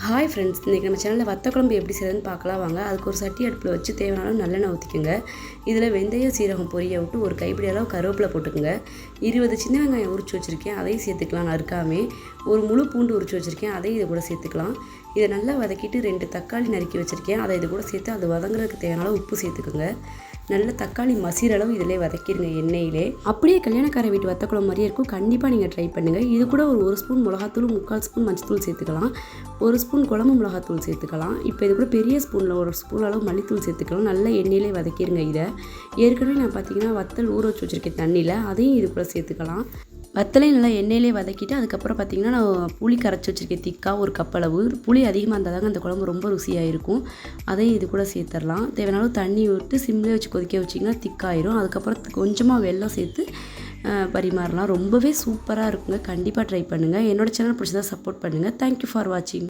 Hi friends, இன்றைக்கி நம்ம சேனலில் வத்த குழம்பு எப்படி செய்யறதுன்னு பார்க்கலாம் வாங்க. அதுக்கு ஒரு சட்டி அடுப்பில் வச்சு தேவையான நல்லெண்ணெய் ஊற்றிக்கோங்க. இதில் வெந்தயம் சீரகம் பொரிய விட்டு ஒரு கைப்பிடி அளவு கருவேப்பிலை போட்டுக்கோங்க. 20 சின்ன வெங்காயம் உரிச்சு வச்சுருக்கேன், அதையும் சேர்த்துக்கலாம். நறுக்காமே ஒரு முழு பூண்டு உரிச்சு வச்சுருக்கேன், அதையும் இது கூட சேர்த்துக்கலாம். இதை நல்லா வதக்கிட்டு 2 தக்காளி நறுக்கி வச்சுருக்கேன், அதை இது கூட சேர்த்து அது வதங்குறதுக்கு தேவையான அளவு உப்பு சேர்த்துக்கோங்க. நல்ல தக்காளி மசிற அளவு இதிலே வதக்கிடுங்க எண்ணெயிலே. அப்படியே கல்யாணக்கார வீட்டு வத்தக்குழம்பு மாதிரியே இருக்கும். கண்டிப்பாக நீங்கள் ட்ரை பண்ணுங்கள். இது கூட ஒரு ஸ்பூன் மிளகாத்தூள், 3/4 ஸ்பூன் மஞ்சத்தூள் சேர்த்துக்கலாம். 1 ஸ்பூன் குழம்பு மிளகாத்தூள் சேர்த்துக்கலாம். இப்போ இது கூட பெரிய ஸ்பூனில் 1 ஸ்பூன் அளவு மல்லித்தூள் சேர்த்துக்கலாம். நல்லா எண்ணெயிலே வதக்கிடுங்க. இதை ஏற்கனவே நான் பார்த்தீங்கன்னா வத்தல் ஊற வச்சு வச்சுருக்கேன் தண்ணியில், அதையும் இது கூட சேர்த்துக்கலாம். வத்தலையும் நல்லா எண்ணெயிலே வதக்கிட்டு அதுக்கப்புறம் பார்த்திங்கன்னா நான் புளி கரைச்சி வச்சுருக்கேன் திக்காக 1 கப் அளவு. புளி அதிகமாக இருந்தால் தாங்க அந்த குழம்பு ரொம்ப ருசியாக இருக்கும். அதையும் இது கூட சேர்த்துடலாம். தேவையான அளவு தண்ணி விட்டு சிம்லேயே வச்சு கொதிக்க வச்சிங்கன்னா திக்காயிரும். அதுக்கப்புறம் கொஞ்சமாக வெல்லம் சேர்த்து பரிமாறலாம். ரொம்பவே சூப்பராக இருக்குங்க. கண்டிப்பாக ட்ரை பண்ணுங்கள். என்னோடய சேனல் பிடிச்சதா சப்போர்ட் பண்ணுங்கள். தேங்க்யூ ஃபார் வாட்சிங்.